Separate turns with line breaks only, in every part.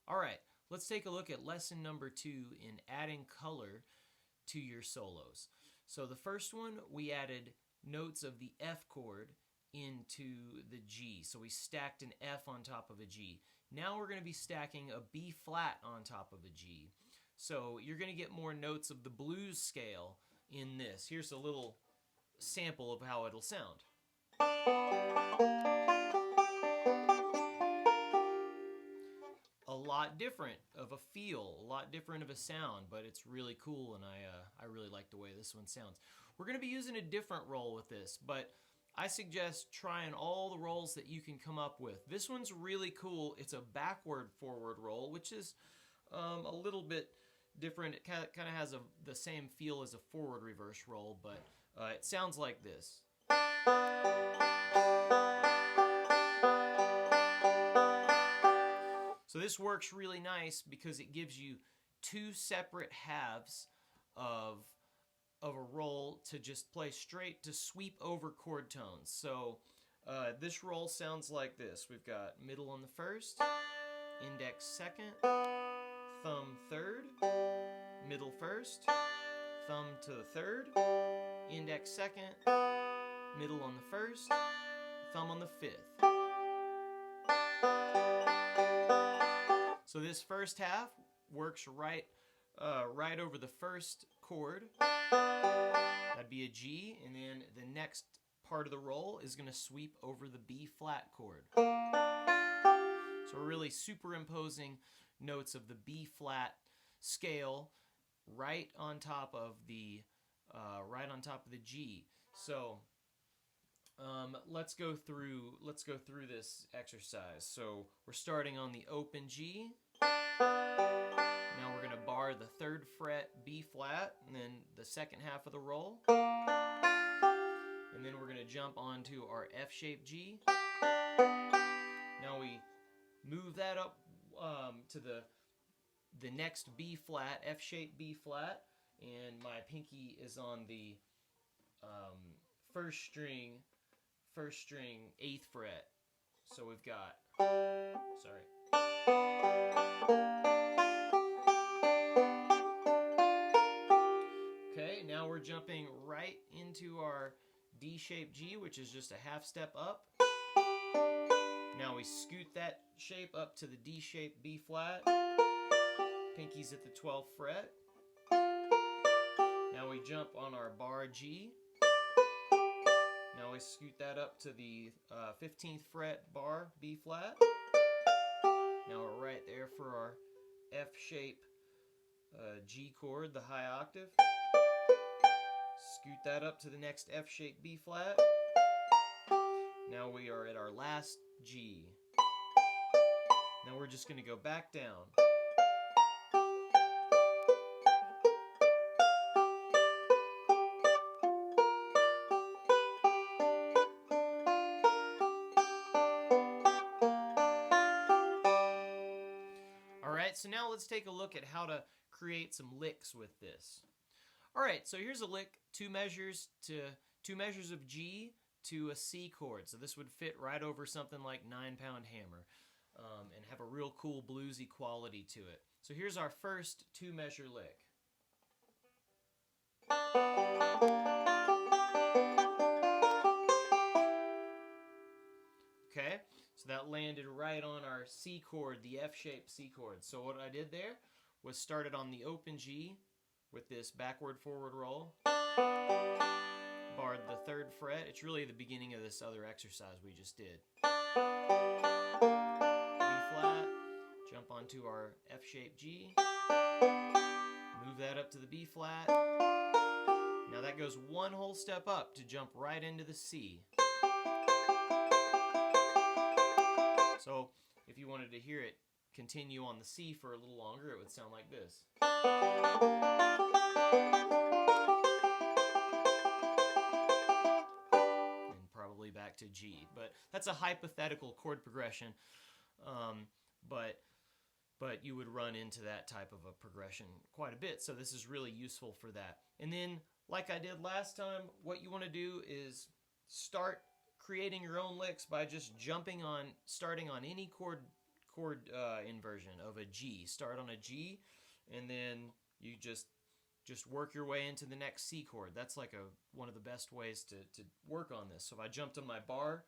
All right, let's take a look at lesson number 2 in adding color to your solos. So the first one, we added notes of the F chord into the G. So we stacked an F on top of a G. Now we're going to be stacking a B flat on top of a G. So you're going to get more notes of the blues scale in this. Here's a little sample of how it'll sound. A lot different of a feel, a lot different of a sound, but it's really cool, and I really like the way this one sounds. We're going to be using a different roll with this, but I suggest trying all the rolls that you can come up with. This one's really cool. It's a backward-forward roll, which is a little bit different. It kind of has the same feel as a forward-reverse roll, but it sounds like this. So this works really nice because it gives you two separate halves of a roll to just play straight to sweep over chord tones. So this roll sounds like this. We've got middle on the first, index second, thumb third, middle first, thumb to the third, index second, middle on the first, thumb on the fifth. So this first half works right over the first chord. That'd be a G, and then the next part of the roll is going to sweep over the B flat chord. So we're really superimposing notes of the B flat scale right on top of the G. So let's go through this exercise. So we're starting on the open G. Now we're going to bar the third fret B flat, and then the second half of the roll. And then we're going to jump onto our F-shaped G. Now we move that up to the next B flat, F-shaped B flat, and my pinky is on the first string 8th fret. So we've got, Okay, now we're jumping right into our D-shaped G, which is just a half step up. Now we scoot that shape up to the D-shaped B flat. Pinky's at the 12th fret. Now we jump on our bar G. Now we scoot that up to the 15th fret bar B flat. Now we're right there for our F-shape G chord, the high octave. Scoot that up to the next F-shaped B flat. Now we are at our last G. Now we're just going to go back down. Alright, so now let's take a look at how to create some licks with this. Alright, so here's a lick, two measures of G to a C chord. So this would fit right over something like 9-pound hammer and have a real cool bluesy quality to it. So here's our first 2-measure lick. Okay, so that landed right on our C chord, the F-shaped C chord. So what I did there was started on the open G with this backward-forward roll, barred the 3rd fret. It's really the beginning of this other exercise we just did. B flat, jump onto our F-shaped G, move that up to the B flat. Now that goes one whole step up to jump right into the C. So if you wanted to hear it continue on the C for a little longer, it would sound like this. And probably back to G. But that's a hypothetical chord progression. But you would run into that type of a progression quite a bit. So this is really useful for that. And then, like I did last time, what you want to do is start creating your own licks by just starting on any chord inversion of a G. Start on a G, and then you just work your way into the next C chord. That's like one of the best ways to work on this. So if I jumped on my bar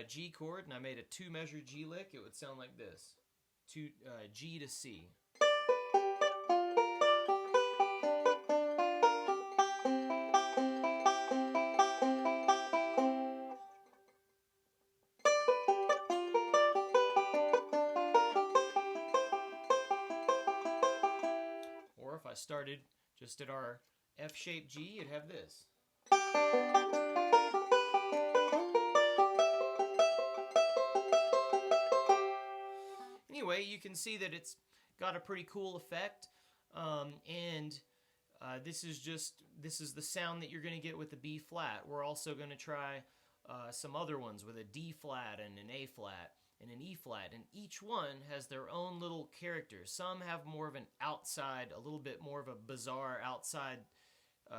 G chord and I made a 2-measure G lick, it would sound like this. G to C. Or if I started just at our F-shaped G, you'd have this. Anyway, you can see that it's got a pretty cool effect, and this is the sound that you're going to get with the B flat. We're also going to try some other ones with a D flat and an A flat and an E flat, and each one has their own little character. Some have more of an outside, a little bit more of a bizarre outside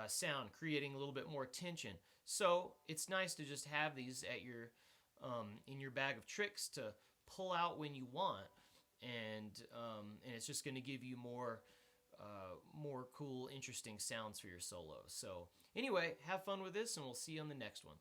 sound, creating a little bit more tension. So it's nice to just have these at your in your bag of tricks to pull out when you want, and it's just going to give you more cool, interesting sounds for your solos. So anyway, have fun with this, and we'll see you on the next one.